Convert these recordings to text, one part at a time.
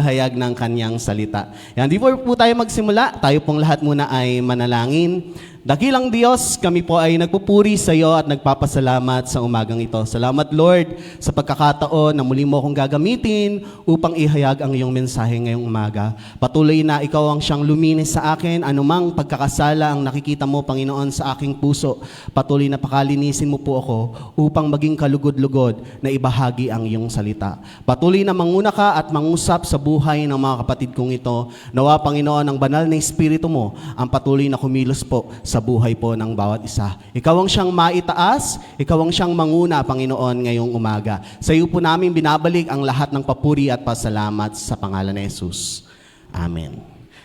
hayag ng kanyang salita. Yan, di po tayo magsimula. Tayo pong lahat muna ay manalangin. Dakilang Diyos, kami po ay nagpupuri sa iyo at nagpapasalamat sa umagang ito. Salamat Lord sa pagkakataon na muli mo akong gagamitin upang ihayag ang iyong mensahe ngayong umaga. Patuloy na ikaw ang siyang luminis sa akin, anumang pagkakasala ang nakikita mo, Panginoon, sa aking puso. Patuloy na pakalinisin mo po ako upang maging kalugod-lugod na ibahagi ang iyong salita. Patuloy na manguna ka at mangusap sa buhay ng mga kapatid kong ito. Nawa, Panginoon, ang banal na Espiritu mo ang patuloy na kumilos po sa buhay po ng bawat isa. Ikaw ang siyang maitaas, ikaw ang siyang manguna, Panginoon, ngayong umaga. Sa iyo po namin binabalik ang lahat ng papuri at pasalamat sa pangalan ni Jesus. Amen.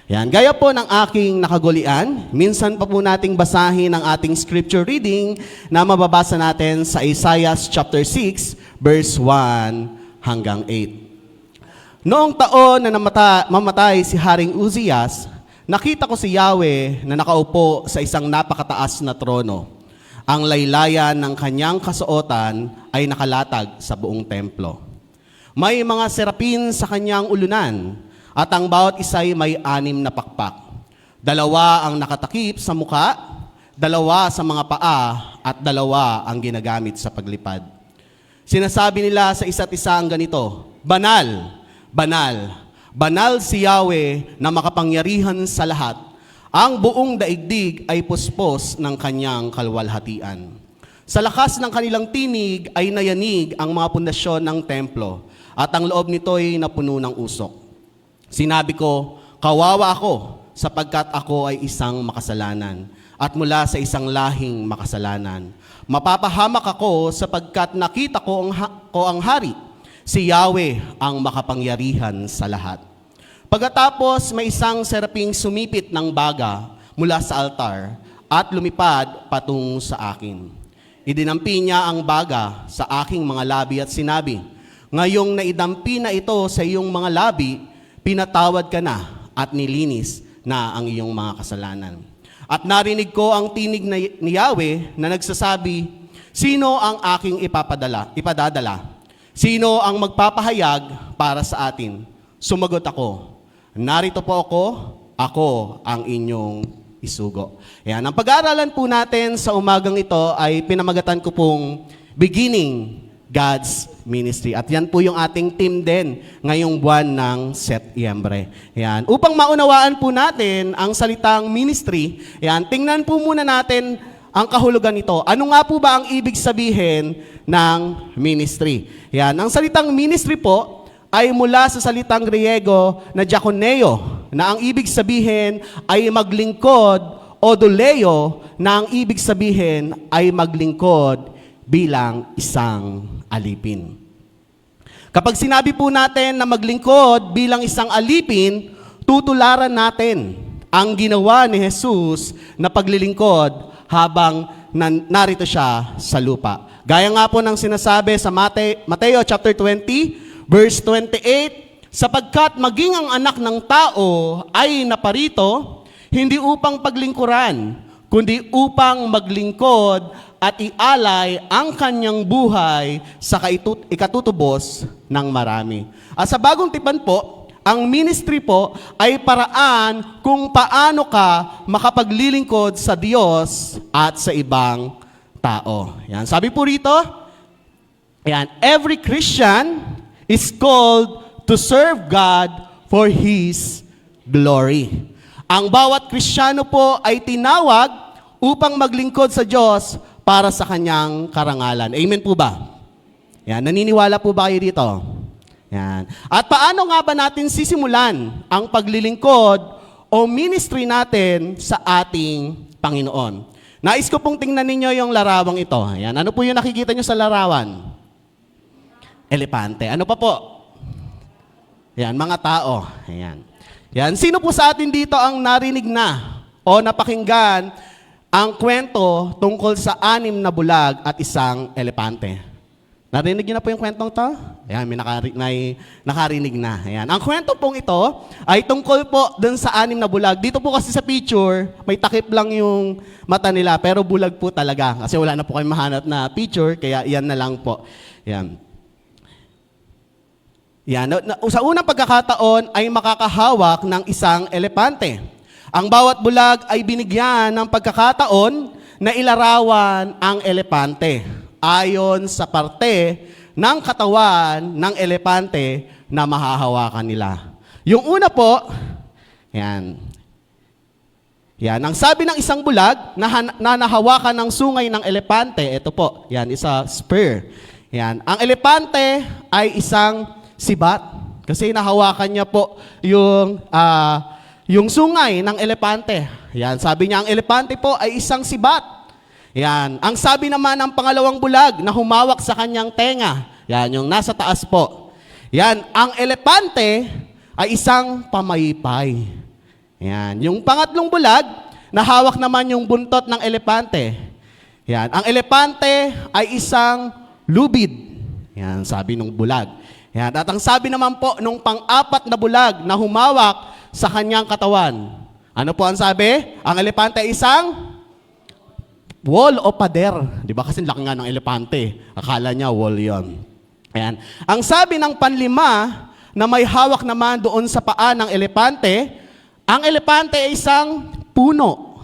Yan, gaya po ng aking nakagulian, minsan pa po nating basahin ang ating scripture reading na mababasa natin sa Isaiah chapter 6, verse 1 hanggang 8. Noong taon na mamatay si Haring Uzias, nakita ko si Yahweh na nakaupo sa isang napakataas na trono. Ang laylayan ng kanyang kasuotan ay nakalatag sa buong templo. May mga serapin sa kanyang ulunan at ang bawat isa'y may 6 na pakpak. 2 ang nakatakip sa muka, 2 sa mga paa at 2 ang ginagamit sa paglipad. Sinasabi nila sa isa't isa ang ganito, Banal, banal, banal si Yahweh na makapangyarihan sa lahat. Ang buong daigdig ay puspos ng kanyang kalwalhatian. Sa lakas ng kanilang tinig ay nayanig ang mga pundasyon ng templo at ang loob nito ay napuno ng usok. Sinabi ko, kawawa ako sapagkat ako ay isang makasalanan at mula sa isang lahing makasalanan. Mapapahamak ako sapagkat nakita ko ang hari. Si Yahweh ang makapangyarihan sa lahat. Pagkatapos may isang seraping sumipit ng baga mula sa altar at lumipad patungo sa akin. Idinampi niya ang baga sa aking mga labi at sinabi, Ngayong naidampi na ito sa iyong mga labi, pinatawad ka na at nilinis na ang iyong mga kasalanan. At narinig ko ang tinig ni Yahweh na nagsasabi, Sino ang aking ipadadala? Sino ang magpapahayag para sa atin? Sumagot ako, narito po ako ang inyong isugo. Yan, ang pag-aaralan po natin sa umagang ito ay pinamagatan ko pong Beginning God's Ministry. At yan po yung ating team din ngayong buwan ng Setyembre. Yan, upang maunawaan po natin ang salitang ministry, yan, tingnan po muna natin ang kahulugan nito. Ano nga po ba ang ibig sabihin ng ministry? Yan, ang salitang ministry po ay mula sa salitang Griego na diakoneo, na ang ibig sabihin ay maglingkod, o douleo, na ang ibig sabihin ay maglingkod bilang isang alipin. Kapag sinabi po natin na maglingkod bilang isang alipin, tutularan natin ang ginawa ni Jesus na paglilingkod habang narito siya sa lupa. Gaya nga po ng sinasabi sa Mateo chapter 20, verse 28, sapagkat maging ang anak ng tao ay naparito, hindi upang paglingkuran, kundi upang maglingkod at ialay ang kanyang buhay sa ikatutubos ng marami. At sa bagong tipan po, ang ministry po ay paraan kung paano ka makapaglilingkod sa Diyos at sa ibang tao. Yan. Sabi po rito, yan, every Christian is called to serve God for His glory. Ang bawat Kristiyano po ay tinawag upang maglingkod sa Diyos para sa kanyang karangalan. Amen po ba? Yan, naniniwala po ba kayo dito? Yan. At paano nga ba natin sisimulan ang paglilingkod o ministry natin sa ating Panginoon? Nais ko pong tingnan ninyo yung larawang ito. Yan. Ano po yung nakikita nyo sa larawan? Elepante. Ano pa po? Yan, mga tao. Yan. Yan. Sino po sa atin dito ang narinig na o napakinggan ang kwento tungkol sa 6 na bulag at isang elepante? Narinig niyo na po yung kwentong to? Ayan, may nakarinig na. Ayan. Ang kwento pong ito ay tungkol po dun sa 6 na bulag. Dito po kasi sa picture, may takip lang yung mata nila, pero bulag po talaga. Kasi wala na po kayong mahanap na picture, kaya yan na lang po. Ayan. Yan. Sa unang pagkakataon ay makakahawak ng isang elepante. Ang bawat bulag ay binigyan ng pagkakataon na ilarawan ang elepante ayon sa parte ng katawan ng elepante na mahahawakan nila. Yung una po, yan. Yan. Ang sabi ng isang bulag na nahawakan ng sungay ng elepante, ito po, yan, isa spear. Yan. Ang elepante ay isang sibat kasi nahawakan niya po yung sungay ng elepante. Yan, sabi niya ang elepante po ay isang sibat. Yan, ang sabi naman ng pangalawang bulag na humawak sa kanyang tenga. Yan, yung nasa taas po. Yan, ang elepante ay isang pamaypay. Yan, yung pangatlong bulag na hawak naman yung buntot ng elepante. Yan, ang elepante ay isang lubid. Yan, sabi ng bulag. Yan. At ang sabi naman po nung pang-apat na bulag na humawak sa kanyang katawan. Ano po ang sabi? Ang elepante ay isang wall o pader. Di ba? Kasi laki nga ng elepante. Akala niya wall yon. Yan. Ang sabi ng panlima na may hawak naman doon sa paa ng elepante, ang elepante ay isang puno.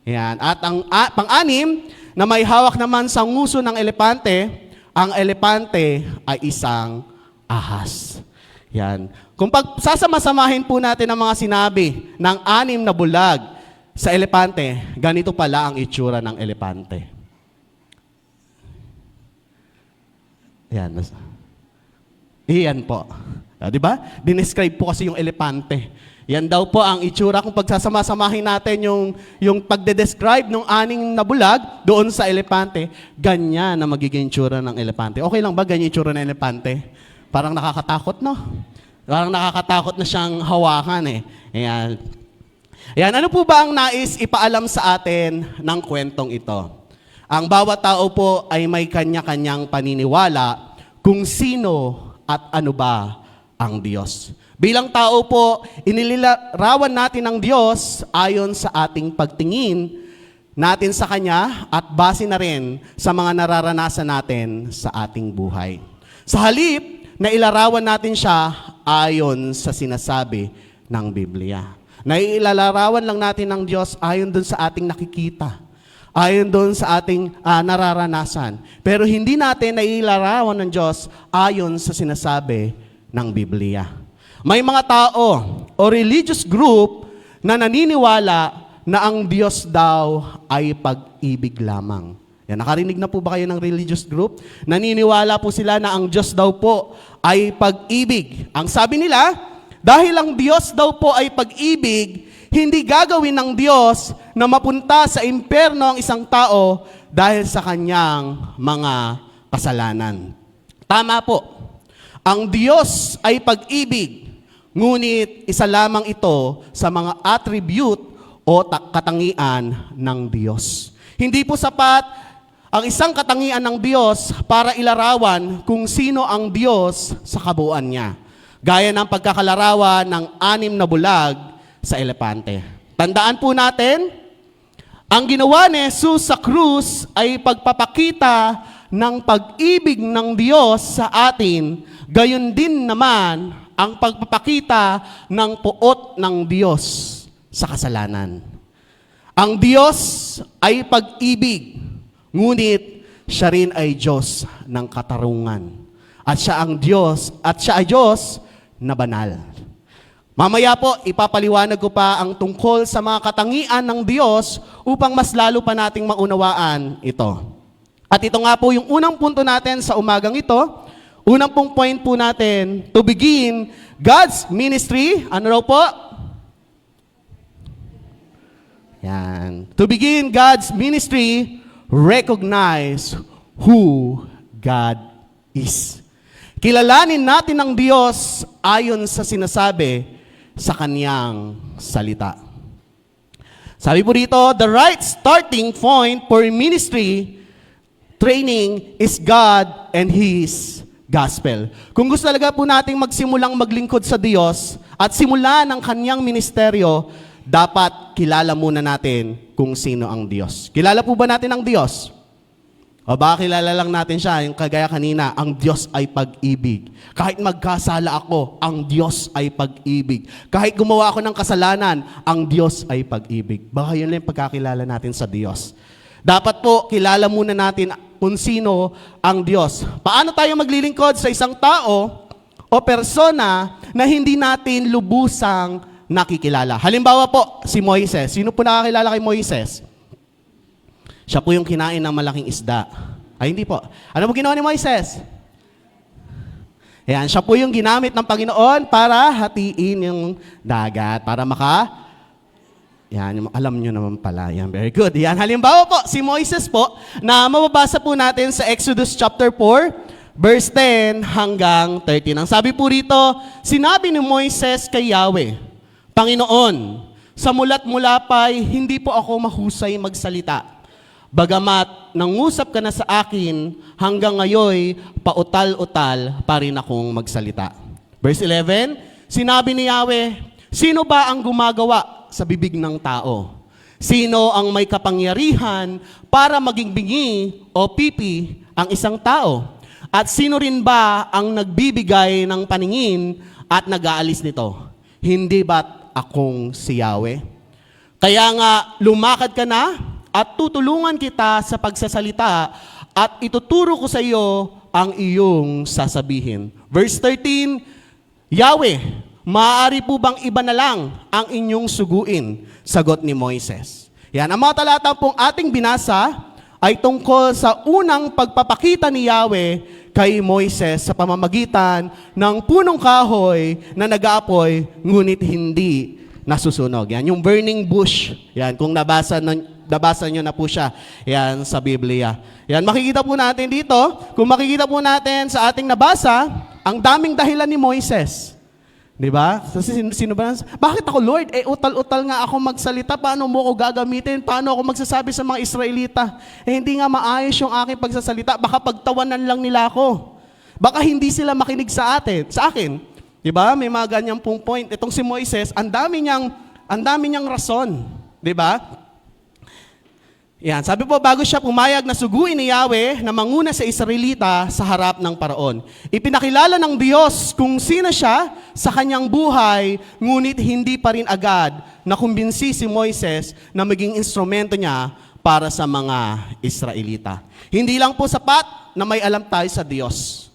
Yan. At ang pang-anim na may hawak naman sa nguso ng elepante, ang elepante ay isang ahas. Yan. Kung sasama-samahin po natin ang mga sinabi ng 6 na bulag sa elepante, ganito pala ang itsura ng elepante. Yan. Iyan po. Di ba? Dinescribe po kasi yung elepante. Yan daw po ang itsura kung pagsasama-samahin natin yung pagde-describe ng 6 na bulag doon sa elepante, ganyan na magiging itsura ng elepante. Okay lang ba ganyan itsura ng elepante? Parang nakakatakot, no? Parang nakakatakot na siyang hawakan eh. Ayan. Ayan, ano po ba ang nais ipaalam sa atin ng kwentong ito? Ang bawat tao po ay may kanya-kanyang paniniwala kung sino at ano ba ang Diyos. Bilang tao po, inilarawan natin ang Diyos ayon sa ating pagtingin natin sa Kanya at base na rin sa mga nararanasan natin sa ating buhay. Sa halip, na ilarawan natin siya ayon sa sinasabi ng Biblia. Nailalarawan lang natin ng Diyos ayon doon sa ating nakikita, ayon doon sa ating nararanasan. Pero hindi natin nailalarawan ng Diyos ayon sa sinasabi ng Biblia. May mga tao o religious group na naniniwala na ang Diyos daw ay pag-ibig lamang. Yan, nakarinig na po ba kayo ng religious group? Naniniwala po sila na ang Diyos daw po ay pag-ibig. Ang sabi nila, dahil ang Diyos daw po ay pag-ibig, hindi gagawin ng Diyos na mapunta sa impyerno ang isang tao dahil sa kanyang mga kasalanan. Tama po. Ang Diyos ay pag-ibig, ngunit isa lamang ito sa mga attribute o katangian ng Diyos. Hindi po sapat ang isang katangian ng Diyos para ilarawan kung sino ang Diyos sa kabuuan niya. Gaya ng pagkakalarawan ng 6 na bulag sa elepante. Tandaan po natin, ang ginawa ni Jesus sa krus ay pagpapakita ng pag-ibig ng Diyos sa atin, gayon din naman ang pagpapakita ng puot ng Diyos sa kasalanan. Ang Diyos ay pag-ibig, ngunit siya rin ay Diyos ng katarungan. At siya ang Diyos, at siya ay Diyos na banal. Mamaya po, ipapaliwanag ko pa ang tungkol sa mga katangian ng Diyos upang mas lalo pa nating maunawaan ito. At ito nga po yung unang punto natin sa umagang ito. Unang pong point po natin, to begin God's ministry. Ano raw po? Yan. To begin God's ministry, recognize who God is. Kilalanin natin ang Diyos ayon sa sinasabi sa Kanyang salita. Sabi po dito, the right starting point for ministry training is God and His gospel. Kung gusto talaga po nating magsimulang maglingkod sa Diyos at simulan ang Kanyang ministeryo, dapat kilala muna natin kung sino ang Diyos. Kilala po ba natin ang Diyos? O baka kilala lang natin siya, yung kagaya kanina, ang Diyos ay pag-ibig. Kahit magkasala ako, ang Diyos ay pag-ibig. Kahit gumawa ako ng kasalanan, ang Diyos ay pag-ibig. Baka yun lang yung pagkakilala natin sa Diyos. Dapat po, kilala muna natin kung sino ang Diyos. Paano tayo maglilingkod sa isang tao o persona na hindi natin lubusang nakikilala? Halimbawa po, si Moises. Sino po nakakilala kay Moises? Siya po yung kinain ng malaking isda. Ay, hindi po. Ano mo ginawa ni Moises? Ayan, siya po yung ginamit ng Panginoon para hatiin yung dagat, para yan, alam nyo naman pala. Yan, very good. Yan, halimbawa po, si Moises po, na mababasa po natin sa Exodus chapter 4, verse 10 hanggang 13. Ang sabi po rito, sinabi ni Moises kay Yahweh, Panginoon, sa mulat mula pa'y hindi po ako mahusay magsalita. Bagamat nangusap ka na sa akin, hanggang ngayoy, pautal-utal pa rin akong magsalita. Verse 11, sinabi ni Yahweh, sino ba ang gumagawa sa bibig ng tao? Sino ang may kapangyarihan para maging bingi o pipi ang isang tao? At sino rin ba ang nagbibigay ng paningin at nag-aalis nito? Hindi ba't akong si Yahweh? Kaya nga, lumakad ka na at tutulungan kita sa pagsasalita at ituturo ko sa iyo ang iyong sasabihin. Verse 13, Yahweh, maaari po bang iba na lang ang inyong suguin? Sagot ni Moises. Yan, ang mga talata pong ating binasa ay tungkol sa unang pagpapakita ni Yahweh kay Moises sa pamamagitan ng punong kahoy na nag-aapoy ngunit hindi nasusunog. Yan, yung burning bush. Yan, kung nabasa nyo na po siya yan sa Biblia. Yan, makikita po natin dito, kung makikita po natin sa ating nabasa, ang daming dahilan ni Moises. Di ba? Sino ba? Bakit ako, Lord? Utal-utal nga ako magsalita. Paano mo ako gagamitin? Paano ako magsasabi sa mga Israelita? Hindi nga maayos yung aking pagsasalita. Baka pagtawanan lang nila ako. Baka hindi sila makinig sa akin. Di ba? May mga ganyang pong point. Itong si Moises, ang dami niyang rason. Di ba? Yan, sabi po, bago siya pumayag na suguin ni Yahweh na manguna sa Israelita sa harap ng Paraon. Ipinakilala ng Diyos kung sino siya sa kanyang buhay, ngunit hindi pa rin agad nakumbinsi si Moises na maging instrumento niya para sa mga Israelita. Hindi lang po sapat na may alam tayo sa Diyos.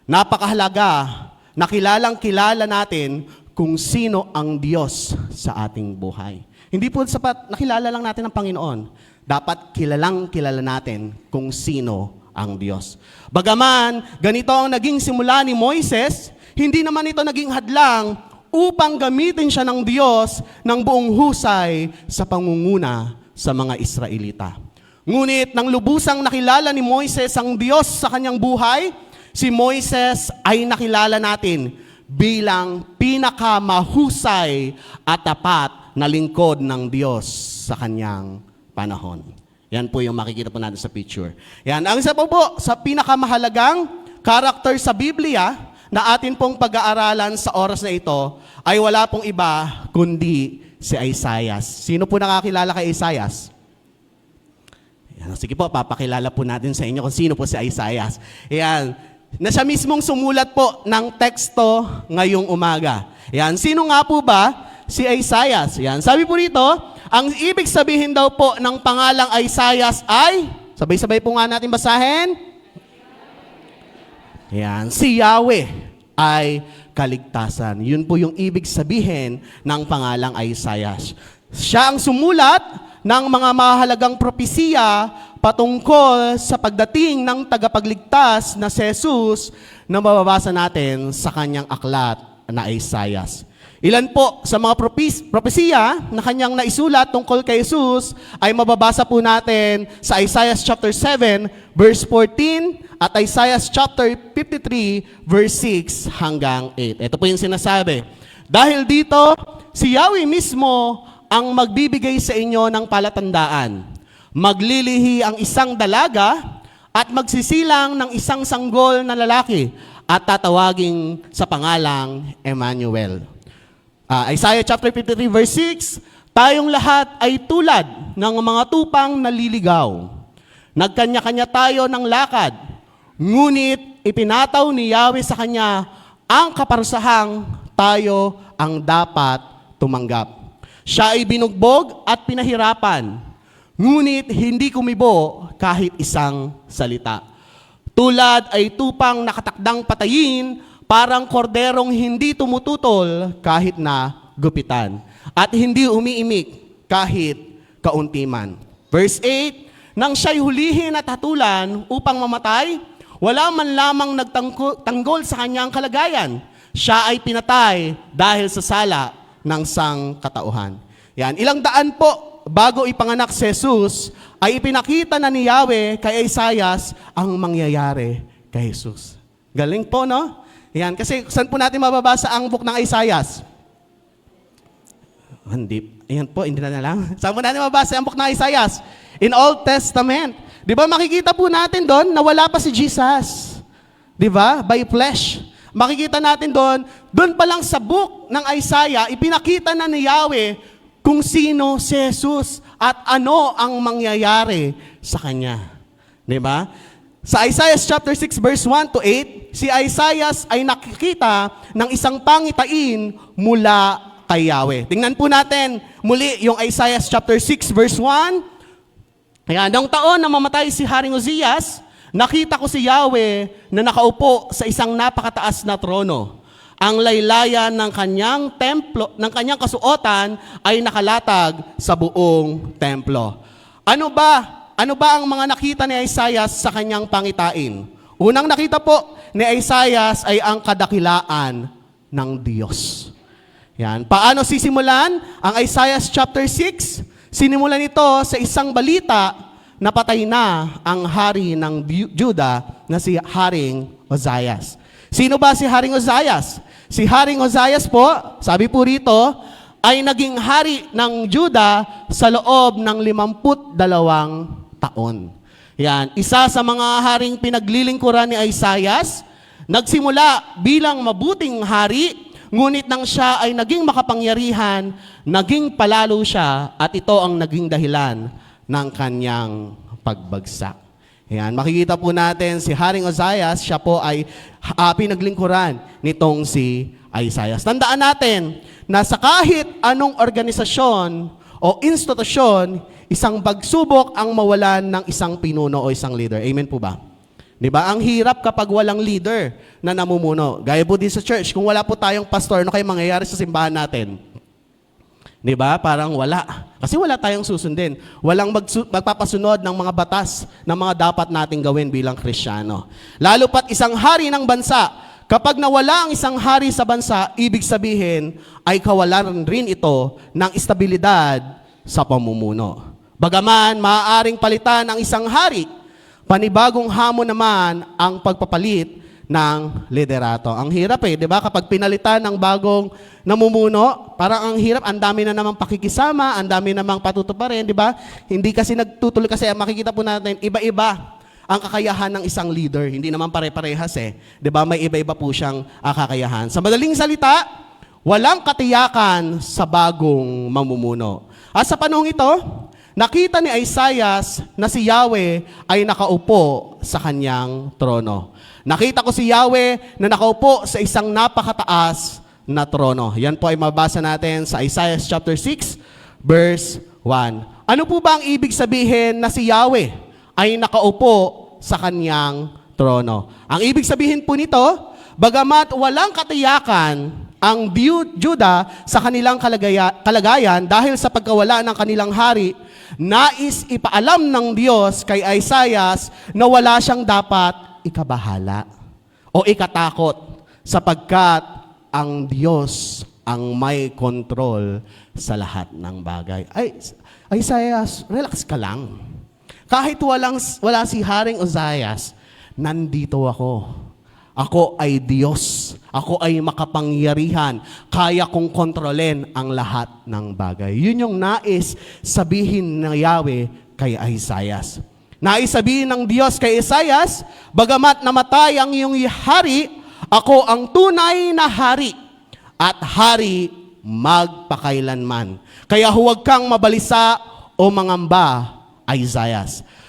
Napakahalaga na kilala natin kung sino ang Diyos sa ating buhay. Hindi po sapat nakilala lang natin ang Panginoon. Dapat kilala natin kung sino ang Diyos. Bagaman, ganito ang naging simula ni Moises, hindi naman ito naging hadlang upang gamitin siya ng Diyos ng buong husay sa pangunguna sa mga Israelita. Ngunit nang lubusang nakilala ni Moises ang Diyos sa kanyang buhay, si Moises ay nakilala natin bilang pinakamahusay at tapat na lingkod ng Diyos sa kanyang panahon. Yan po yung makikita po natin sa picture. Yan, ang isa po sa pinakamahalagang karakter sa Biblia na atin pong pag-aaralan sa oras na ito ay wala pong iba kundi si Isaiah. Sino po nakakilala kay Isaiah? Yan, sige po, papakilala po natin sa inyo kung sino po si Isaiah. Yan, na siya mismong sumulat po ng teksto ngayong umaga. Yan, sino nga po ba si Isaiah? Yan, sabi po rito, ang ibig sabihin daw po ng pangalang Isaiah ay, sabay-sabay po nga natin basahin. Yan, si Yahweh ay kaligtasan. Yun po yung ibig sabihin ng pangalang Isaiah. Siya ang sumulat ng mga mahalagang propesiya patungkol sa pagdating ng tagapagligtas na si Jesus na mababasa natin sa kanyang aklat na Isaiah. Ilan po sa mga propesiya na kanyang naisulat tungkol kay Jesus ay mababasa po natin sa Isaiah chapter 7 verse 14 at Isaiah chapter 53 verse 6 hanggang 8. Ito po yung sinasabi. Dahil dito, si Yahweh mismo ang magbibigay sa inyo ng palatandaan. Maglilihi ang isang dalaga at magsisilang ng isang sanggol na lalaki at tatawagin sa pangalang Emmanuel. Isaiah chapter 53 verse 6, tayong lahat ay tulad ng mga tupang naliligaw. Nagkanya-kanya tayo ng lakad. Ngunit ipinataw ni Yahweh sa kanya ang kaparusahang tayo ang dapat tumanggap. Siya ay binugbog at pinahirapan, ngunit hindi kumibo kahit isang salita. Tulad ay tupang nakatakdang patayin, parang korderong hindi tumututol kahit na gupitan, at hindi umiimik kahit kaunti man. Verse 8, nang siya'y hulihin at hatulan upang mamatay, wala man lamang nagtanggol sa kanyang kalagayan. Siya ay pinatay dahil sa sala ng sangkatauhan. Yan, ilang daan po bago ipanganak si Jesus, ay ipinakita na ni Yahweh kay Isaias ang mangyayari kay Jesus. Galing po, no? Yan, kasi saan po natin mababasa ang book ng Isaias? Hindi. Ayan po, hindi na lang. Saan po natin mababasa ang book ng Isaias? In Old Testament. Di ba makikita po natin doon na wala pa si Jesus. Di ba? By flesh. Makikita natin doon pa lang sa book ng Isaiah, ipinakita na ni Yahweh kung sino si Jesus at ano ang mangyayari sa kanya. Di ba? Sa Isaiah chapter 6 verse 1 to 8, si Isaiah ay nakikita ng isang pangitain mula kay Yahweh. Tingnan po natin muli yung Isaiah chapter 6 verse 1. Ayan, noong taon na mamatay si Haring Uzias, nakita ko si Yahweh na nakaupo sa isang napakataas na trono. Ang laylayan ng kanyang templo, ng kanyang kasuotan ay nakalatag sa buong templo. Ano ba ang mga nakita ni Isaiah sa kanyang pangitain? Unang nakita po ni Isaiah ay ang kadakilaan ng Diyos. Yan. Paano sisimulan ang Isaiah chapter 6? Sinimulan ito sa isang balita, napatay na ang hari ng Juda na si Haring Ozias. Sino ba si Haring Ozias? Si Haring Ozias po, sabi po rito, ay naging hari ng Juda sa loob ng 52 taon. Yan, isa sa mga haring pinaglilingkuran ni Isaias, nagsimula bilang mabuting hari, ngunit nang siya ay naging makapangyarihan, naging palalo siya at ito ang naging dahilan ng kanyang pagbagsak. Yan, makikita po natin si Haring Ozias, siya po ay pinaglingkuran nitong si Isaias. Tandaan natin na sa kahit anong organisasyon o institusyon, isang pagsubok ang mawalan ng isang pinuno o isang leader. Amen po ba? Di ba? Ang hirap kapag walang leader na namumuno. Gaya po din sa church, kung wala po tayong pastor, ano kayo mangyayari sa simbahan natin? Di ba? Parang wala. Kasi wala tayong susundin. Walang magpapasunod ng mga batas ng mga dapat nating gawin bilang Kristiyano. Lalo pat isang hari ng bansa, kapag nawala ang isang hari sa bansa, ibig sabihin ay kawalan rin ito ng estabilidad sa pamumuno. Bagaman maaaring palitan ang isang hari, panibagong hamon naman ang pagpapalit ng liderato. Ang hirap di ba? Kapag pinalitan ng bagong namumuno, parang ang hirap, ang dami na namang pakikisama, ang dami namang patutuparin, di ba? Hindi kasi nagtutuloy kasi makikita po natin, iba-iba ang kakayahan ng isang leader. Hindi naman pare-parehas di ba? May iba-iba po siyang kakayahan. Sa madaling salita, walang katiyakan sa bagong mamumuno. At sa panahong ito, nakita ni Isaiah na si Yahweh ay nakaupo sa kanyang trono. Nakita ko si Yahweh na nakaupo sa isang napakataas na trono. Yan po ay mabasa natin sa Isaiah chapter 6, verse 1. Ano po ba ang ibig sabihin na si Yahweh ay nakaupo sa kanyang trono? Ang ibig sabihin po nito, bagamat walang katiyakan ang Juda sa kanilang kalagayan dahil sa pagkawala ng kanilang hari, nais ipaalam ng Diyos kay Isaiah na wala siyang dapat ikabahala o ikatakot sapagkat ang Diyos ang may kontrol sa lahat ng bagay. Ay, Isaiah, relax ka lang. Kahit wala si Haring Ozias, nandito ako. Ako ay Diyos. Ako ay makapangyarihan. Kaya kong kontrolin ang lahat ng bagay. Yun yung nais sabihin ng Yahweh kay Isaiah. Nais sabihin ng Diyos kay Isaiah, bagamat namatay ang iyong hari, ako ang tunay na hari at hari magpakailanman. Kaya huwag kang mabalisa o mangamba, Isaiah.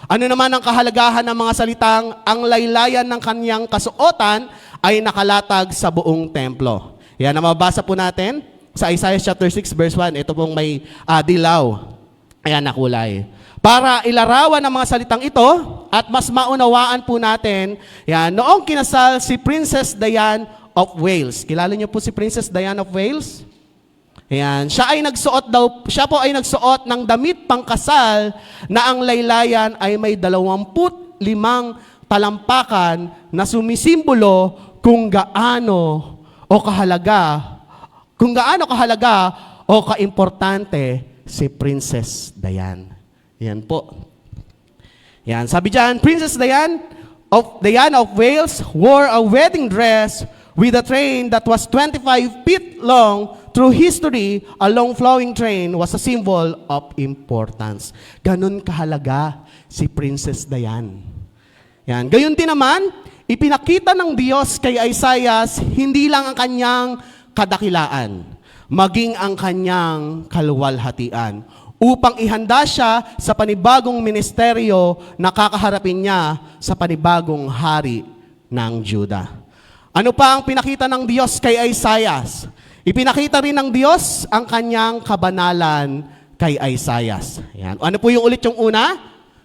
Ano naman ang kahalagahan ng mga salitang ang laylayan ng kanyang kasuotan ay nakalatag sa buong templo? Yan, na mabasa po natin sa Isaiah chapter 6 verse 1. Ito pong may dilaw. Ayan, na kulay. Para ilarawan ang mga salitang ito at mas maunawaan po natin, yan, noong kinasal si Princess Diana of Wales. Kilala niyo po si Princess Diana of Wales? Ayan, siya po ay nagsuot ng damit pangkasal na ang laylayan ay may 25 talampakan na sumisimbolo kung gaano kahalaga o kaimportante si Princess Diana. Yan po. Yan, sabi diyan, Princess Diana of Wales wore a wedding dress with a train that was 25 feet long. Through history, a long flowing train was a symbol of importance. Ganun kahalaga si Princess Diana. Yan. Gayon din naman, ipinakita ng Diyos kay Isaiah hindi lang ang kanyang kadakilaan, maging ang kanyang kaluwalhatian, upang ihanda siya sa panibagong ministeryo na kakaharapin niya sa panibagong hari ng Juda. Ano pa ang pinakita ng Diyos kay Isaiah? Ipinakita rin ng Diyos ang kanyang kabanalan kay Isaiah. Yan. Ano po yung ulit yung una?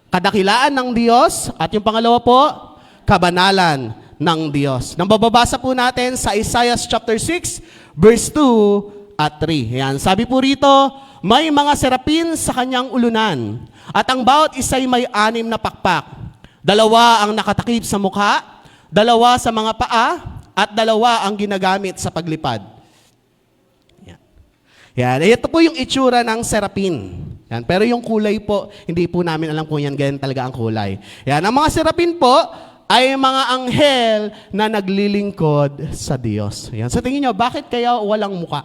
Kadakilaan ng Diyos. At yung pangalawa po, kabanalan ng Diyos. Nang bababasa po natin sa Isaiah chapter 6, verse 2 at 3. Yan. Sabi po rito, may mga serapin sa kanyang ulunan. At ang bawat isa'y may 6 na pakpak. 2 ang nakatakip sa mukha, 2 sa mga paa, at 2 ang ginagamit sa paglipad. Yan. Ito po yung itsura ng serapin. Yan. Pero yung kulay po, hindi po namin alam kung yan ganyan talaga ang kulay. Yan. Ang mga serapin po ay mga anghel na naglilingkod sa Diyos. Yan. Sa tingin nyo, bakit kaya walang muka?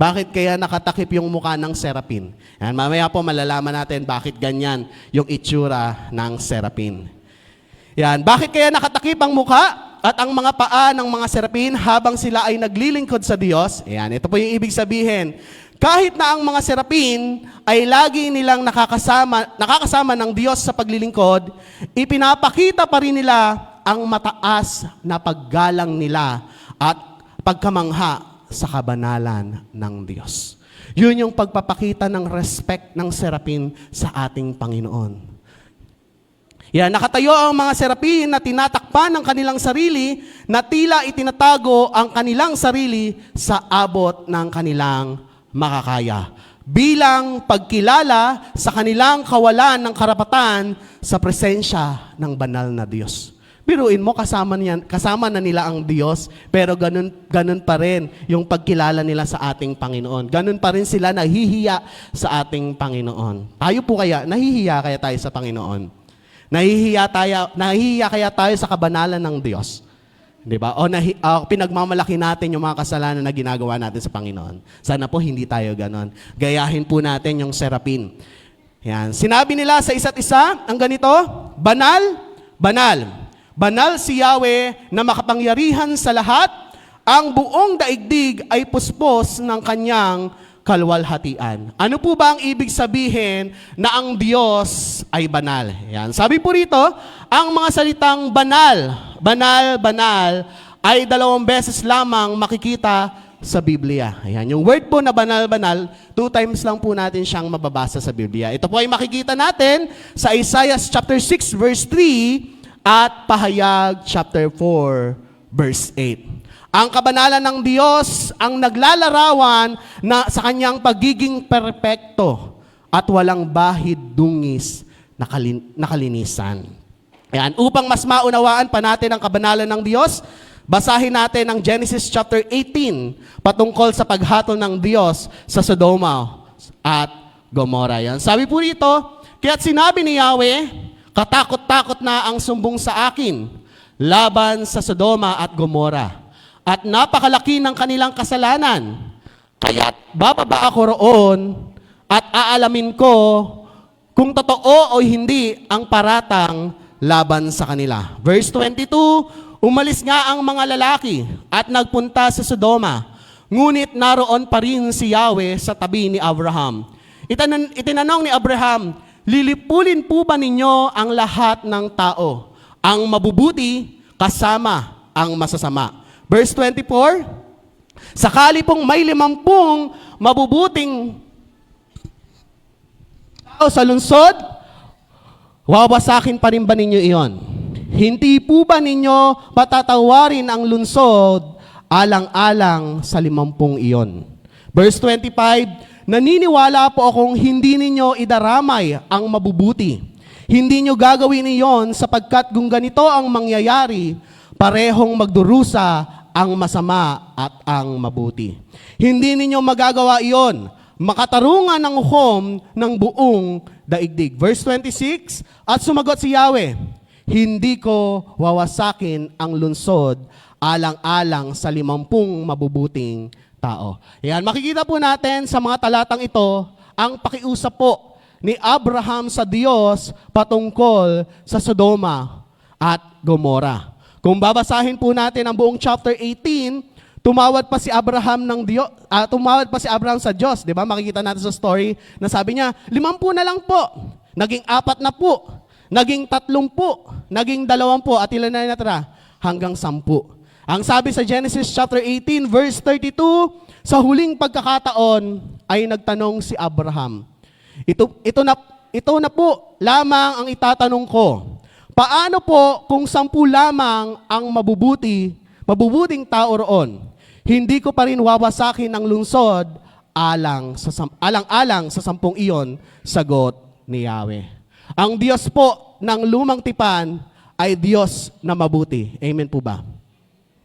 Bakit kaya nakatakip yung muka ng serapin? Yan. Mamaya po malalaman natin bakit ganyan yung itsura ng serapin. Yan. Bakit kaya nakatakip ang muka at ang mga paa ng mga serapin habang sila ay naglilingkod sa Diyos? Yan. Ito po yung ibig sabihin. Kahit na ang mga serapin ay lagi nilang nakakasama ng Diyos sa paglilingkod, ipinapakita pa rin nila ang mataas na paggalang nila at pagkamangha sa kabanalan ng Diyos. Yun yung pagpapakita ng respect ng serapin sa ating Panginoon. Yan, nakatayo ang mga serapin na tinatakpan ng kanilang sarili na tila itinatago ang kanilang sarili sa abot ng kanilang makakaya. Bilang pagkilala sa kanilang kawalan ng karapatan sa presensya ng banal na Diyos. Biruin mo, kasama na nila ang Diyos, pero ganun pa rin yung pagkilala nila sa ating Panginoon. Ganun pa rin sila nahihiya sa ating Panginoon. Tayo po kaya, nahihiya kaya tayo sa Panginoon? Nahihiya kaya tayo sa kabanalan ng Diyos? Di ba? O pinagmamalaki natin yung mga kasalanan na ginagawa natin sa Panginoon. Sana po hindi tayo ganon. Gayahin po natin yung serapin. Yan. Sinabi nila sa isa't isa, ang ganito, banal, banal. Banal si Yahweh na makapangyarihan sa lahat, ang buong daigdig ay puspos ng kanyang kaluwalhatian. Ano po ba ang ibig sabihin na ang Diyos ay banal? Yan. Sabi po rito, ang mga salitang banal, banal, banal, ay 2 beses lamang makikita sa Biblia. Ayan. Yung word po na banal, banal, 2 times lang po natin siyang mababasa sa Biblia. Ito po ay makikita natin sa Isaiah chapter 6 verse 3 at Pahayag chapter 4 verse 8. Ang kabanalan ng Diyos ang naglalarawan na sa kanyang pagiging perpekto at walang bahid dungis na kalinisan. Ayan, upang mas maunawaan pa natin ang kabanalan ng Diyos, basahin natin ang Genesis chapter 18 patungkol sa paghatol ng Diyos sa Sodoma at Gomorrah. Yan. Sabi po rito, kaya't sinabi ni Yahweh, katakot-takot na ang sumbong sa akin laban sa Sodoma at Gomorrah. At napakalaki ng kanilang kasalanan. Kaya't bababa ako roon at aalamin ko kung totoo o hindi ang paratang laban sa kanila. Verse 22, umalis nga ang mga lalaki at nagpunta sa Sodoma. Ngunit naroon pa rin si Yahweh sa tabi ni Abraham. Itinanong ni Abraham, lilipulin po ba ninyo ang lahat ng tao, ang mabubuti kasama ang masasama? Verse 24, sakali pong may 50 mabubuting tao sa lungsod, wawasakin pa rin ba ninyo iyon? Hindi po ba ninyo patatawarin ang lungsod alang-alang sa 50 iyon? Verse 25, naniniwala po akong hindi ninyo idaramay ang mabubuti. Hindi nyo gagawin iyon sapagkat kung ganito ang mangyayari, parehong magdurusa ang masama at ang mabuti. Hindi ninyo magagawa iyon, makatarungan ng hukom ng buong daigdig. Verse 26, at sumagot si Yahweh, hindi ko wawasakin ang lungsod alang-alang sa 50 mabubuting tao. Yan, makikita po natin sa mga talatang ito ang pakiusap po ni Abraham sa Diyos patungkol sa Sodoma at Gomora. Kung babasahin po natin ang buong chapter 18, tumawad pa si Abraham sa Diyos, 'di ba? Makikita natin sa story na sabi niya, 50 na lang po. Naging 4 na po. Naging 3 po. Naging 2 po at ilan na natira? Hanggang 10. Ang sabi sa Genesis chapter 18 verse 32, sa huling pagkakataon ay nagtanong si Abraham. Ito na po lamang ang itatanong ko. Paano po kung 10 lamang ang mabubuting tao roon? Hindi ko pa rin wawasakin ang lungsod alang-alang sa 10 iyon, sagot ni Yahweh. Ang Diyos po ng lumang tipan ay Diyos na mabuti. Amen po ba?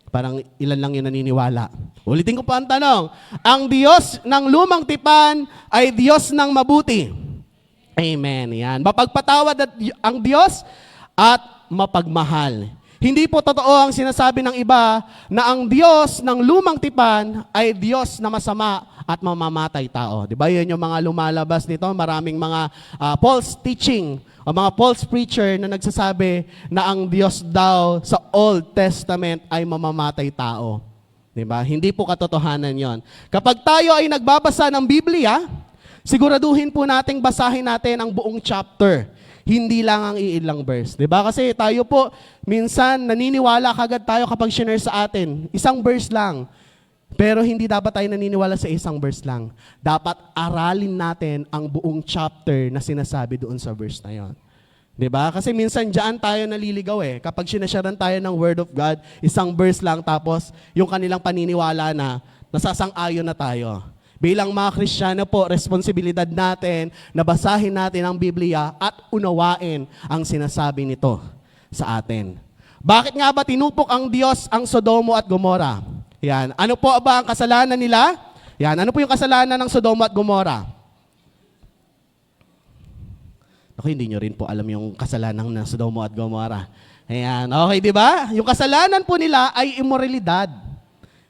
Parang ilan lang yung naniniwala. Ulitin ko pa ang tanong. Ang Diyos ng lumang tipan ay Diyos ng mabuti. Amen. Yan. Mapagpatawad ang Diyos at mapagmahal. Hindi po totoo ang sinasabi ng iba na ang Diyos ng lumang tipan ay Diyos na masama at mamamatay tao. Di ba? Yan yung mga lumalabas nito. Maraming mga false teaching o mga false preacher na nagsasabi na ang Diyos daw sa Old Testament ay mamamatay tao. Di ba? Hindi po katotohanan yon. Kapag tayo ay nagbabasa ng Biblia, siguraduhin po nating basahin natin ang buong chapter. Hindi lang ang iilang verse. Diba? Kasi tayo po, minsan naniniwala kagad tayo kapag share sa atin. Isang verse lang. Pero hindi dapat tayo naniniwala sa isang verse lang. Dapat aralin natin ang buong chapter na sinasabi doon sa verse na yon. Diba? Kasi minsan dyan tayo naliligaw eh. Kapag sinasharan tayo ng Word of God, isang verse lang tapos yung kanilang paniniwala na nasasang-ayon na tayo. Bilang mga Kristiyano po, responsibilidad natin na basahin natin ang Biblia at unawain ang sinasabi nito sa atin. Bakit nga ba tinupok ang Diyos ang Sodoma at Gomora? Yan. Ano po ba ang kasalanan nila? Yan. Ano po yung kasalanan ng Sodoma at Gomora? Ako, hindi nyo rin po alam yung kasalanan ng Sodoma at Gomora. Ayan. Okay, di ba? Yung kasalanan po nila ay immoralidad.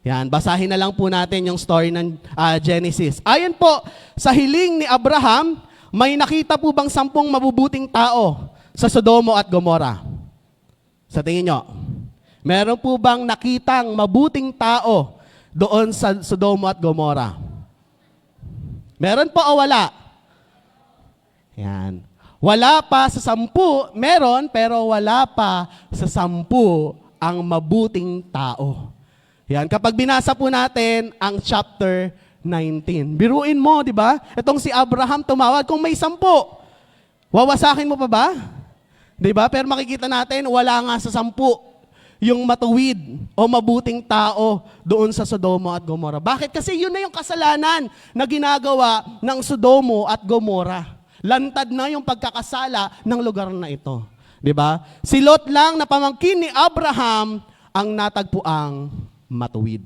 Yan, basahin na lang po natin yung story ng Genesis. Ayon po, sa hiling ni Abraham, may nakita po bang 10 mabubuting tao sa Sodoma at Gomora? Sa tingin nyo, meron po bang nakitang mabuting tao doon sa Sodoma at Gomora? Meron po o wala? Yan. Wala pa sa 10, meron, pero wala pa sa 10 ang mabuting tao. Yan, kapag binasa po natin ang chapter 19. Biruin mo, di ba? Itong si Abraham tumawad, kung may 10, wawasakin mo pa ba? Di ba? Pero makikita natin, wala nga sa 10 yung matuwid o mabuting tao doon sa Sodoma at Gomora. Bakit? Kasi yun na yung kasalanan na ginagawa ng Sodoma at Gomora. Lantad na yung pagkakasala ng lugar na ito. Di ba? Si Lot lang na pamangkin ni Abraham ang natagpuang matuwid.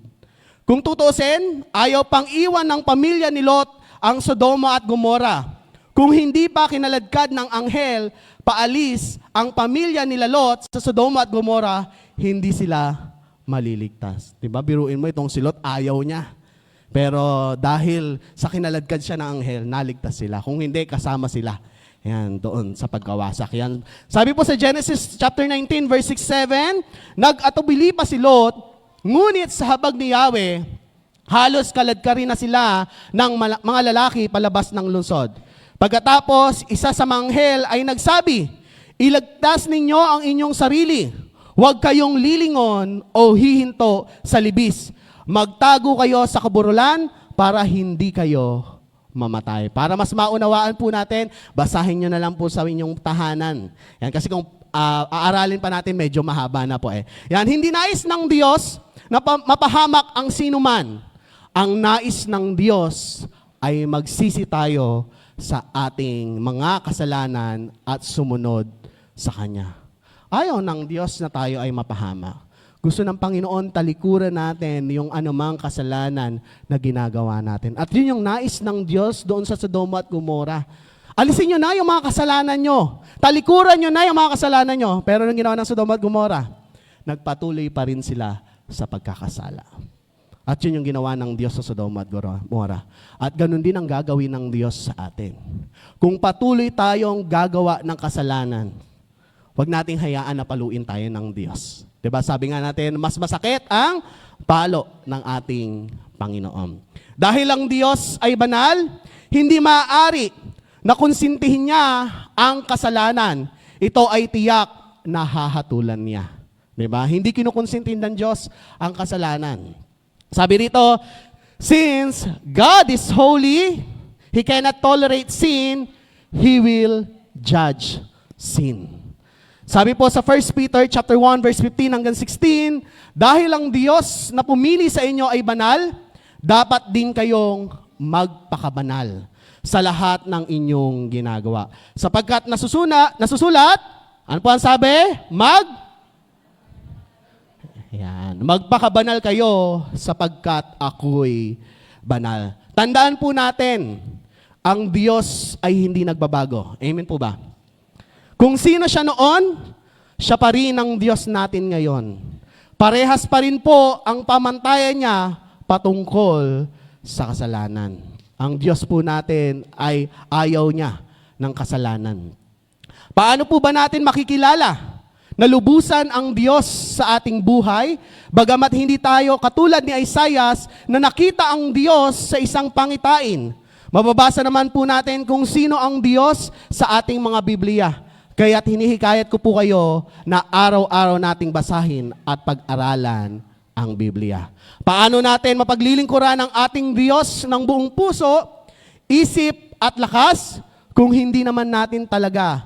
Kung tutusin, ayaw pang iwan ng pamilya ni Lot ang Sodoma at Gomora. Kung hindi pa kinaladkad ng anghel, paalis ang pamilya nila Lot sa Sodoma at Gomora, hindi sila maliligtas. Diba? Biruin mo itong si Lot, ayaw niya. Pero dahil sa kinaladkad siya ng anghel, naligtas sila. Kung hindi, kasama sila. Yan, doon sa pagkawasak. Yan. Sabi po sa Genesis chapter 19, verse 6-7, nag-atubili pa si Lot, ngunit sa habag ni Yahweh, halos kaladkarin na sila ng mga lalaki palabas ng lungsod. Pagkatapos, isa sa manghel ay nagsabi, iligtas ninyo ang inyong sarili. Huwag kayong lilingon o hihinto sa libis. Magtago kayo sa kaburulan para hindi kayo mamatay. Para mas maunawaan po natin, basahin nyo na lang po sa inyong tahanan. Yan, kasi kung aaralin pa natin, medyo mahaba na po eh. Yan, hindi nais ng Diyos na mapahamak ang sinuman. Ang nais ng Diyos ay magsisi tayo sa ating mga kasalanan at sumunod sa Kanya. Ayaw ng Diyos na tayo ay mapahamak. Gusto ng Panginoon talikuran natin yung anumang kasalanan na ginagawa natin. At yun yung nais ng Diyos doon sa Sodoma at Gomora. Alisin nyo na yung mga kasalanan nyo. Talikuran nyo na yung mga kasalanan nyo. Pero nung ginawa ng Sodoma at Gomora, nagpatuloy pa rin sila sa pagkakasala. At yun yung ginawa ng Diyos sa Sodoma at Gomora. At ganun din ang gagawin ng Diyos sa atin. Kung patuloy tayong gagawa ng kasalanan, huwag nating hayaan na paluin tayo ng Diyos. Diba? Sabi nga natin, mas masakit ang palo ng ating Panginoon. Dahil ang Diyos ay banal, hindi maaari na konsintihin niya ang kasalanan. Ito ay tiyak na hahatulan niya. Diba? Hindi kinukonsintihin ng Diyos ang kasalanan. Sabi rito, since God is holy, He cannot tolerate sin, He will judge sin. Sabi po sa 1 Peter chapter 1 verse 15 hanggang 16, dahil ang Diyos na pumili sa inyo ay banal, dapat din kayong magpakabanal sa lahat ng inyong ginagawa. Sapagkat nasusulat, ano po ang sabi? Magpakabanal kayo sapagkat ako'y banal. Tandaan po natin, ang Diyos ay hindi nagbabago. Amen po ba? Kung sino siya noon, siya pa rin ang Diyos natin ngayon. Parehas pa rin po ang pamantayan niya patungkol sa kasalanan. Ang Diyos po natin ay ayaw niya ng kasalanan. Paano po ba natin makikilala na lubusan ang Diyos sa ating buhay, bagamat hindi tayo katulad ni Isaias na nakita ang Diyos sa isang pangitain? Mababasa naman po natin kung sino ang Diyos sa ating mga Biblia. Kaya't hinihikayat ko po kayo na araw-araw nating basahin at pag-aralan ang Biblia. Paano natin mapaglilingkuran ang ating Diyos ng buong puso, isip at lakas kung hindi naman natin talaga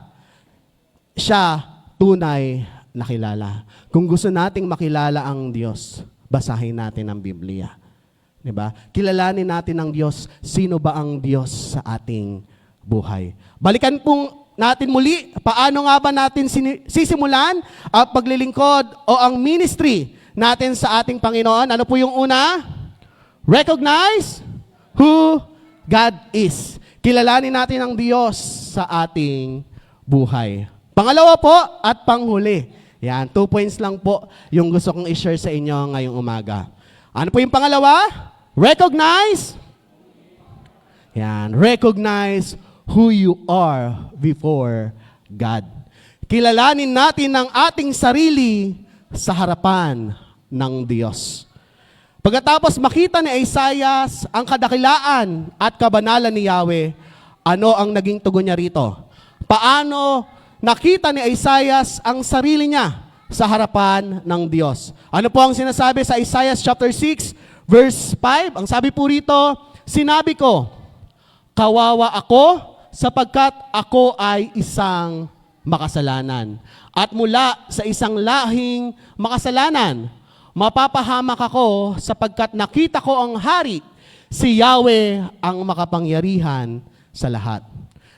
siya tunay na kilala? Kung gusto nating makilala ang Diyos, basahin natin ang Biblia. Diba? Kilalanin natin ang Diyos. Sino ba ang Diyos sa ating buhay? Balikan pong natin muli, paano nga ba natin sisimulan ang paglilingkod o ang ministry natin sa ating Panginoon? Ano po yung una? Recognize who God is. Kilalanin natin ang Diyos sa ating buhay. Pangalawa po at panghuli. Yan, 2 points lang po yung gusto kong i-share sa inyo ngayong umaga. Ano po yung pangalawa? Recognize. Yan, recognize who you are before God. Kilalanin natin ang ating sarili sa harapan ng Diyos. Pagkatapos makita ni Isaias ang kadakilaan at kabanalan ni Yahweh, ano ang naging tugon niya rito? Paano nakita ni Isaias ang sarili niya sa harapan ng Diyos? Ano po ang sinasabi sa Isaiah chapter 6 verse 5? Ang sabi po rito, sinabi ko, kawawa ako sapagkat ako ay isang makasalanan. At mula sa isang lahing makasalanan, mapapahamak ako sapagkat nakita ko ang hari, si Yahweh ang makapangyarihan sa lahat.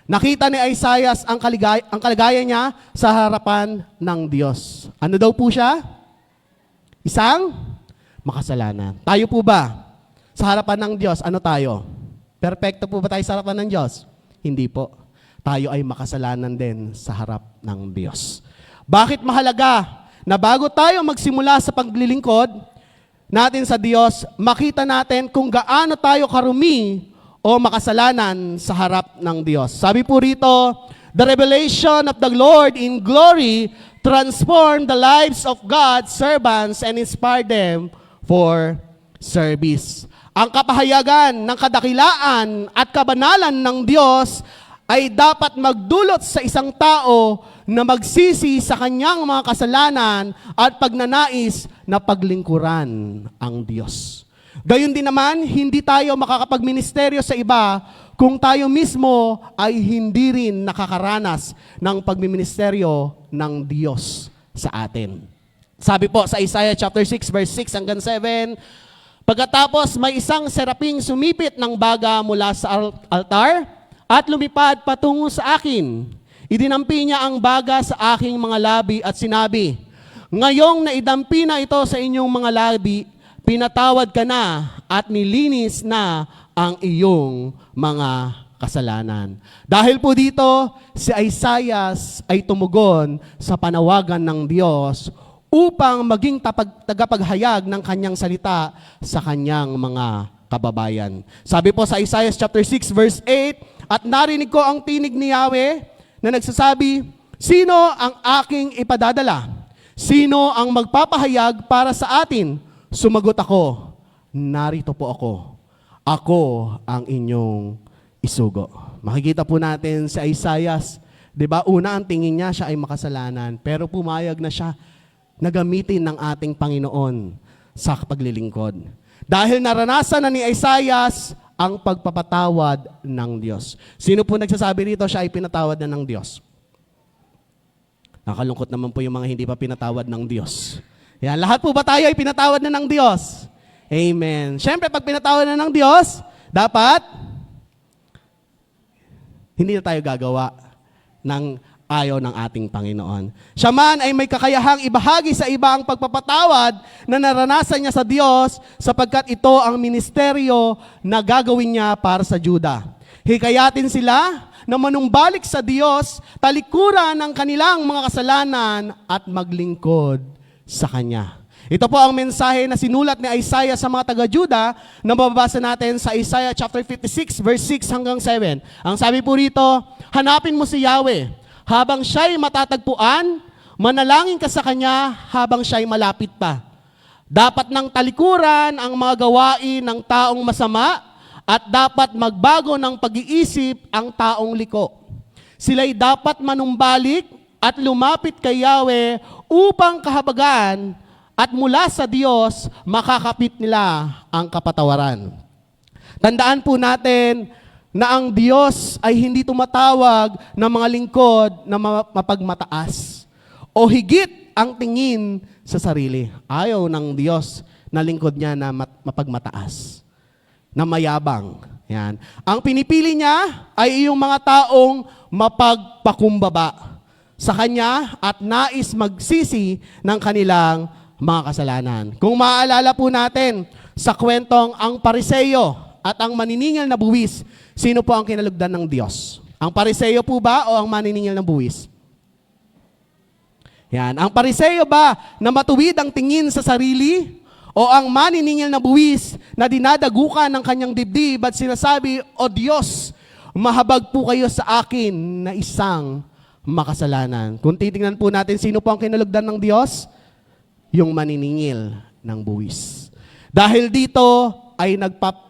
Nakita ni Isaias ang kalagayan niya sa harapan ng Diyos. Ano daw po siya? Isang makasalanan. Tayo po ba? Sa harapan ng Diyos, ano tayo? Perpekto po ba tayo sa harapan ng Diyos? Hindi po. Tayo ay makasalanan din sa harap ng Diyos. Bakit mahalaga na bago tayo magsimula sa paglilingkod natin sa Diyos, makita natin kung gaano tayo karumi o makasalanan sa harap ng Diyos? Sabi po rito, the revelation of the Lord in glory transformed the lives of God's servants and inspired them for service. Ang kapahayagan ng kadakilaan at kabanalan ng Diyos ay dapat magdulot sa isang tao na magsisi sa kanyang mga kasalanan at pagnanais na paglingkuran ang Diyos. Gayon din naman, hindi tayo makakapagministeryo sa iba kung tayo mismo ay hindi rin nakakaranas ng pagmiministeryo ng Diyos sa atin. Sabi po sa Isaiah chapter 6 verse 6 hanggang 7, pagkatapos may isang seraping sumipit ng baga mula sa altar at lumipad patungo sa akin. Idinampi niya ang baga sa aking mga labi at sinabi, ngayong naidampi na ito sa inyong mga labi, pinatawad ka na at nilinis na ang iyong mga kasalanan. Dahil po dito, si Isaiah ay tumugon sa panawagan ng Diyos upang maging tagapaghayag ng kanyang salita sa kanyang mga kababayan. Sabi po sa Isaiah chapter 6 verse 8, at narinig ko ang tinig ni Yahweh na nagsasabi, sino ang aking ipadadala? Sino ang magpapahayag para sa atin? Sumagot ako, narito po ako. Ako ang inyong isugo. Makikita po natin si Isaiah, 'di ba? Una ang tingin niya siya ay makasalanan, pero pumayag na siya na gamitin ng ating Panginoon sa paglilingkod. Dahil naranasan na ni Isaiah ang pagpapatawad ng Diyos. Sino po nagsasabi rito siya ay pinatawad na ng Diyos? Nakalungkot naman po yung mga hindi pa pinatawad ng Diyos. Yan, lahat po ba tayo ay pinatawad na ng Diyos? Amen. Siyempre, pag pinatawad na ng Diyos, dapat hindi na tayo gagawa ng ayaw ng ating Panginoon. Siya man ay may kakayahang ibahagi sa iba ang pagpapatawad na naranasan niya sa Diyos sapagkat ito ang ministeryo na gagawin niya para sa Juda. Hikayatin sila na manumbalik sa Diyos, talikuran ang kanilang mga kasalanan at maglingkod sa Kanya. Ito po ang mensahe na sinulat ni Isaiah sa mga taga-Juda na mababasa natin sa Isaiah chapter 56 verse 6 hanggang 7. Ang sabi po rito, hanapin mo si Yahweh habang siya'y matatagpuan, manalangin ka sa Kanya habang siya'y malapit pa. Dapat nang talikuran ang mga gawain ng taong masama at dapat magbago ng pag-iisip ang taong liko. Sila'y dapat manumbalik at lumapit kay Yahweh upang kahabagan at mula sa Diyos makakapit nila ang kapatawaran. Tandaan po natin na ang Diyos ay hindi tumatawag ng mga lingkod na mapagmataas o higit ang tingin sa sarili. Ayaw ng Diyos na lingkod niya na mapagmataas, na mayabang. Yan. Ang pinipili niya ay yung mga taong mapagpakumbaba sa Kanya at nais magsisi ng kanilang mga kasalanan. Kung maaalala po natin sa kwentong ang Pariseyo at ang maniningil na buwis, sino po ang kinalugdan ng Diyos? Ang Pariseyo po ba o ang maniningil ng buwis? Yan. Ang Pariseyo ba na matuwid ang tingin sa sarili? O ang maniningil na buwis na dinadagukan ng kanyang dibdib at sinasabi, O Diyos, mahabag po kayo sa akin na isang makasalanan. Kung titingnan po natin, sino po ang kinalugdan ng Diyos? Yung maniningil ng buwis. Dahil dito,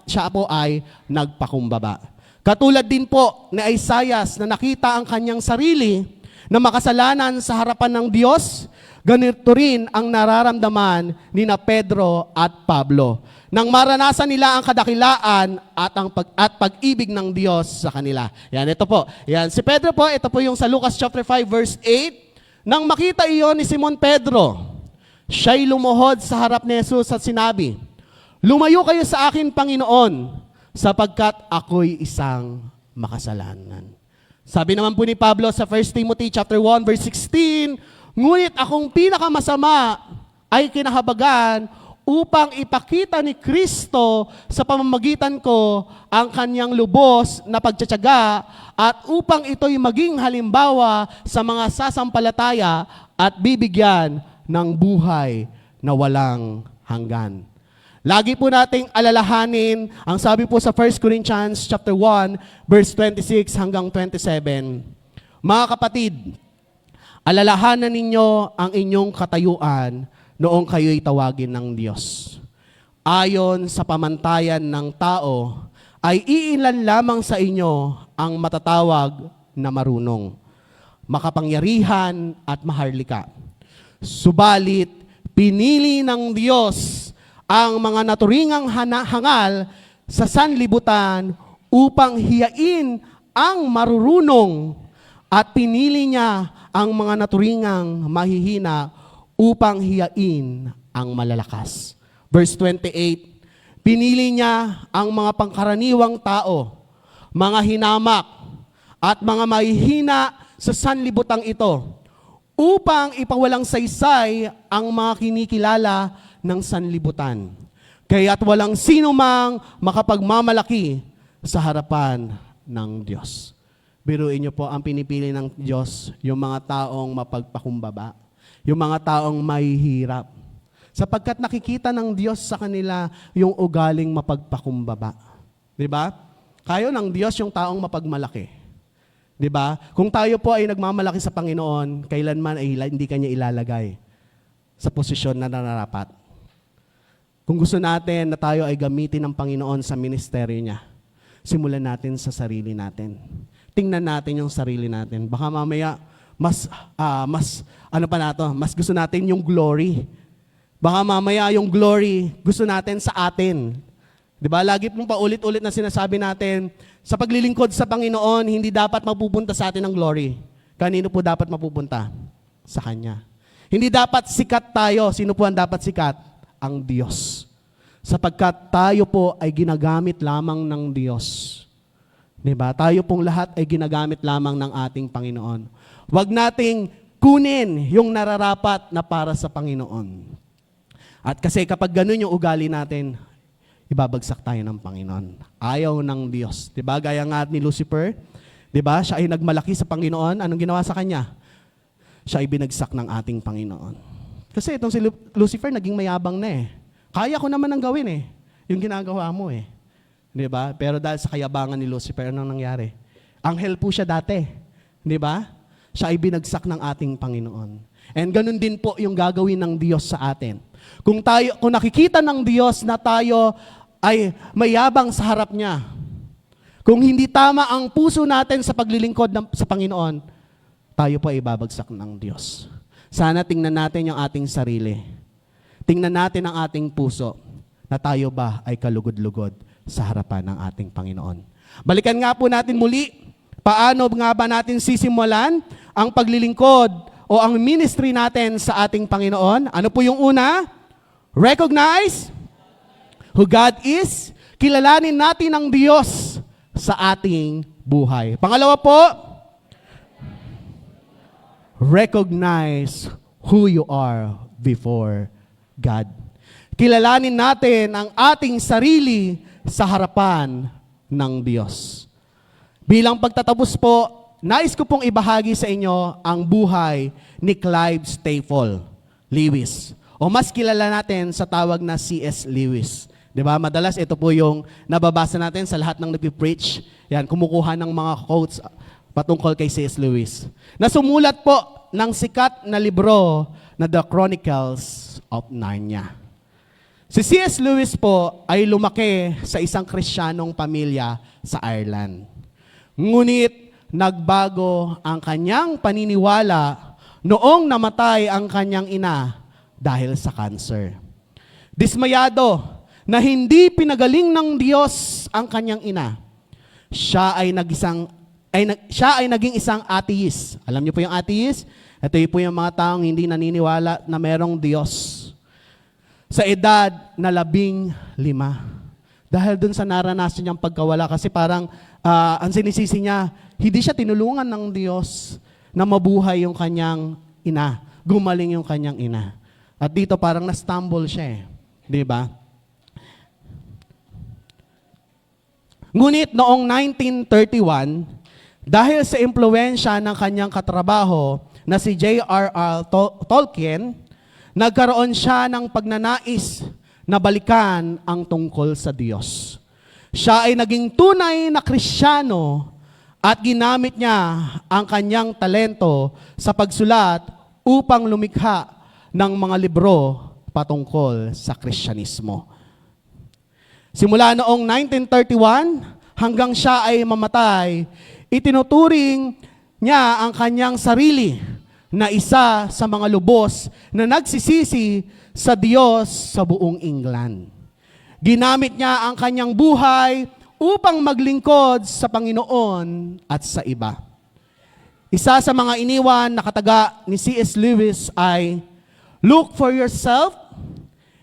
siya po ay nagpakumbaba. Katulad din po ni Isaiah na nakita ang kanyang sarili na makasalanan sa harapan ng Diyos, ganito rin ang nararamdaman ni na Pedro at Pablo. Nang maranasan nila ang kadakilaan at pag-ibig ng Diyos sa kanila. Yan, ito po. Yan, si Pedro po, ito po yung sa Lucas chapter 5 verse 8. Nang makita iyon ni Simon Pedro, siya'y lumuhod sa harap ni Jesus at sinabi, lumayo kayo sa akin, Panginoon, sapagkat ako'y isang makasalanan. Sabi naman po ni Pablo sa 1 Timothy chapter 1 verse 16, ngunit akong pinakamasama ay kinahabagan upang ipakita ni Kristo sa pamamagitan ko ang kanyang lubos na pagtsatsaga at upang ito'y maging halimbawa sa mga sasampalataya at bibigyan ng buhay na walang hanggan. Lagi po nating alalahanin ang sabi po sa 1 Corinthians chapter 1 verse 26 hanggang 27. Mga kapatid, alalahanan ninyo ang inyong katayuan noong kayo'y tawagin ng Diyos. Ayon sa pamantayan ng tao, ay iilan lamang sa inyo ang matatawag na marunong, makapangyarihan at maharlika. Subalit, pinili ng Diyos ang mga naturingang hangal sa sanlibutan upang hiyain ang marurunong at pinili niya ang mga naturingang mahihina upang hiyain ang malalakas. Verse 28, pinili niya ang mga pangkaraniwang tao, mga hinamak at mga mahihina sa sanlibutang ito upang ipawalang saysay ang mga kinikilala ng sanlibutan. Kaya't walang sino mang makapagmamalaki sa harapan ng Diyos. Biruin niyo po, ang pinipili ng Diyos, yung mga taong mapagpakumbaba, yung mga taong mahihirap. Sapagkat nakikita ng Diyos sa kanila yung ugaling mapagpakumbaba. Di ba? Kayo ng Diyos yung taong mapagmalaki. Di ba? Kung tayo po ay nagmamalaki sa Panginoon, kailanman ay hindi kanya ilalagay sa posisyon na nararapat. Kung gusto natin na tayo ay gamitin ng Panginoon sa ministeryo niya, simulan natin sa sarili natin. Tingnan natin yung sarili natin. Baka mamaya, mas gusto natin yung glory. Baka mamaya yung glory, gusto natin sa atin. Di ba? Lagi pong paulit-ulit na sinasabi natin, sa paglilingkod sa Panginoon, hindi dapat mapupunta sa atin ang glory. Kanino po dapat mapupunta? Sa Kanya. Hindi dapat sikat tayo. Sino po ang dapat sikat? Ang Diyos. Sapagkat tayo po ay ginagamit lamang ng Diyos. Diba? Tayo pong lahat ay ginagamit lamang ng ating Panginoon. Huwag nating kunin yung nararapat na para sa Panginoon. At kasi kapag ganun yung ugali natin, ibabagsak tayo ng Panginoon. Ayaw ng Diyos. Diba? Gaya nga ni Lucifer, diba? Siya ay nagmalaki sa Panginoon. Anong ginawa sa kanya? Siya ay binagsak ng ating Panginoon. Kasi itong si Lucifer, naging mayabang na eh. Kaya ko naman ang gawin eh. Yung ginagawa mo eh. Di ba? Pero dahil sa kayabangan ni Lucifer, anong nangyari? Anghel po siya dati. Di ba? Siya ay binagsak ng ating Panginoon. And ganun din po yung gagawin ng Diyos sa atin. Kung nakikita ng Diyos na tayo ay mayabang sa harap niya, kung hindi tama ang puso natin sa paglilingkod sa Panginoon, tayo po ay babagsak ng Diyos. Sana tingnan natin yung ating sarili. Tingnan natin ang ating puso na tayo ba ay kalugod-lugod sa harapan ng ating Panginoon. Balikan nga po natin muli, paano nga ba natin sisimulan ang paglilingkod o ang ministry natin sa ating Panginoon? Ano po yung una? Recognize who God is. Kilalanin natin ang Diyos sa ating buhay. Pangalawa po, recognize who you are before God. Kilalanin natin ang ating sarili sa harapan ng Diyos. Bilang pagtatapos po, nais ko pong ibahagi sa inyo ang buhay ni Clive Staples Lewis. O mas kilala natin sa tawag na C.S. Lewis. Diba? Madalas ito po yung nababasa natin sa lahat ng nagpipreach. Yan, kumukuha ng mga quotes patungkol kay C.S. Lewis. Na sumulat po ng sikat na libro na The Chronicles of Narnia. Si C.S. Lewis po ay lumaki sa isang Kristiyanong pamilya sa Ireland. Ngunit nagbago ang kanyang paniniwala noong namatay ang kanyang ina dahil sa cancer. Dismayado na hindi pinagaling ng Diyos ang kanyang ina, siya ay naging isang atheist. Alam niyo po yung atheist? Ito po yung mga taong hindi naniniwala na merong Diyos. Sa edad na 15. Dahil dun sa naranasan niyang pagkawala, kasi parang ang sinisisi niya, hindi siya tinulungan ng Diyos na mabuhay yung kanyang ina. Gumaling yung kanyang ina. At dito parang na-stumble siya eh. Di ba? Ngunit noong 1931, dahil sa impluwensya ng kanyang katrabaho na si J.R.R. Tolkien, nagkaroon siya ng pagnanais na balikan ang tungkol sa Diyos. Siya ay naging tunay na Kristiyano at ginamit niya ang kanyang talento sa pagsulat upang lumikha ng mga libro patungkol sa Kristyanismo. Simula noong 1931 hanggang siya ay mamatay, itinuturing niya ang kanyang sarili na isa sa mga lubos na nagsisisi sa Diyos sa buong England. Ginamit niya ang kanyang buhay upang maglingkod sa Panginoon at sa iba. Isa sa mga iniwan na kataga ni C.S. Lewis ay, "Look for yourself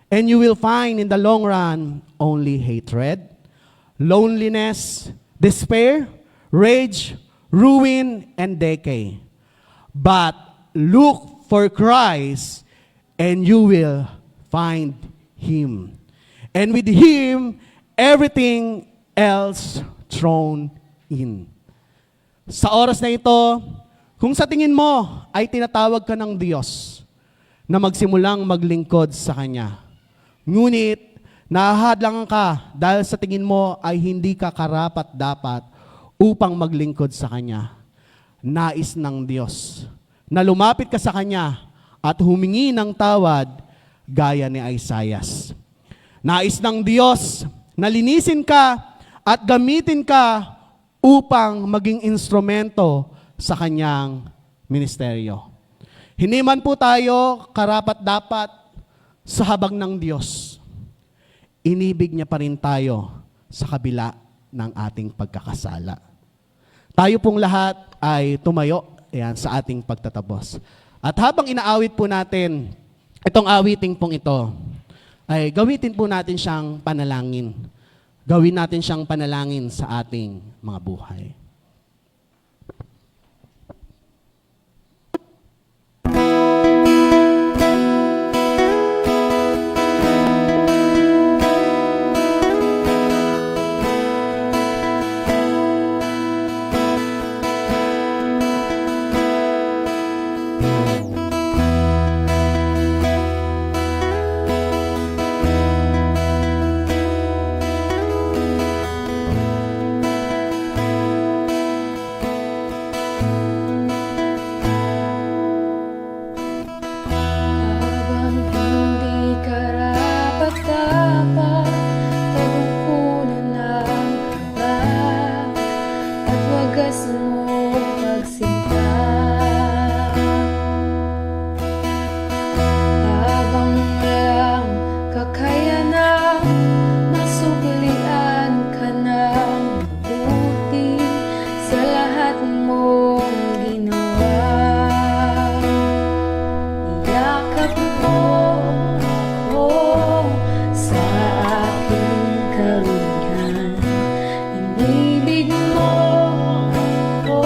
and you will find in the long run only hatred, loneliness, despair, rage, ruin, and decay. But look for Christ and you will find Him. And with Him, everything else thrown in." Sa oras na ito, kung sa tingin mo ay tinatawag ka ng Diyos na magsimulang maglingkod sa Kanya, ngunit nahahadlangan ka dahil sa tingin mo ay hindi ka karapat-dapat upang maglingkod sa Kanya, nais ng Diyos na lumapit ka sa Kanya at humingi ng tawad gaya ni Isaias. Nais ng Diyos na linisin ka at gamitin ka upang maging instrumento sa Kanyang ministeryo. Hindi man po tayo karapat-dapat sa habag ng Diyos, inibig niya pa rin tayo sa kabila ng ating pagkakasala. Tayo pong lahat ay tumayo sa ating pagtatapos. At habang inaawit po natin itong awiting pong ito, ay gawitin po natin siyang panalangin. Gawin natin siyang panalangin sa ating mga buhay. Habang hindi karapat-dapat, pagkukunan ng iba at wagas mo pagsinta. Habang walang kakayanan, masuklian ka ng mabuti sa lahat mong ginawa. Yakap mo ako sa aking karumihan. Inibig mo ako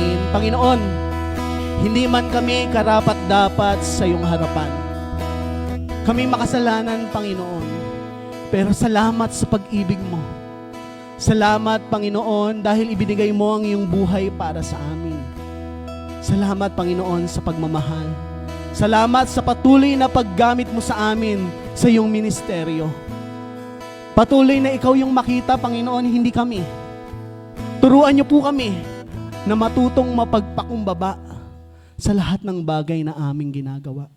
namin, Panginoon, hindi man kami karapat-dapat sa iyong harapan. Kami makasalanan, Panginoon, pero salamat sa pag-ibig mo. Salamat, Panginoon, dahil ibinigay mo ang iyong buhay para sa amin. Salamat, Panginoon, sa pagmamahal. Salamat sa patuloy na paggamit mo sa amin sa iyong ministeryo. Patuloy na ikaw yung makita, Panginoon, hindi kami. Turuan niyo po kami na matutong mapagpakumbaba sa lahat ng bagay na aming ginagawa.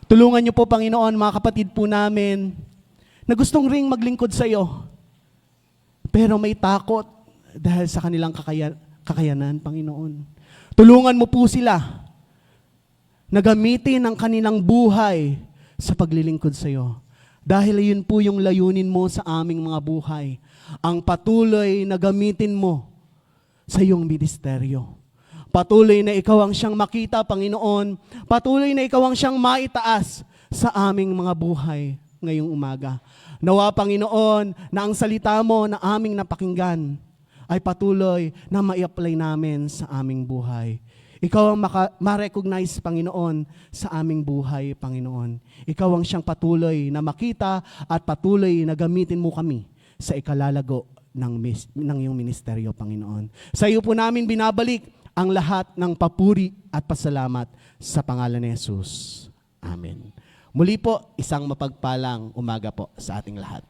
Tulungan niyo po, Panginoon, mga kapatid po namin na gustong ring maglingkod sa iyo, pero may takot dahil sa kanilang kakayanan, Panginoon. Tulungan mo po sila na gamitin ang kanilang buhay sa paglilingkod sa iyo. Dahil yun po yung layunin mo sa aming mga buhay. Ang patuloy na gamitin mo sa iyong ministeryo. Patuloy na ikaw ang siyang makita, Panginoon. Patuloy na ikaw ang siyang maitaas sa aming mga buhay ngayong umaga. Nawa, Panginoon, na ang salita mo na aming napakinggan ay patuloy na ma-apply namin sa aming buhay. Ikaw ang ma-recognize, Panginoon, sa aming buhay, Panginoon. Ikaw ang siyang patuloy na makita at patuloy na gamitin mo kami sa ikalalago ng iyong ministeryo, Panginoon. Sa iyo po namin binabalik ang lahat ng papuri at pasalamat sa pangalan ni Jesus. Amen. Muli po, isang mapagpalang umaga po sa ating lahat.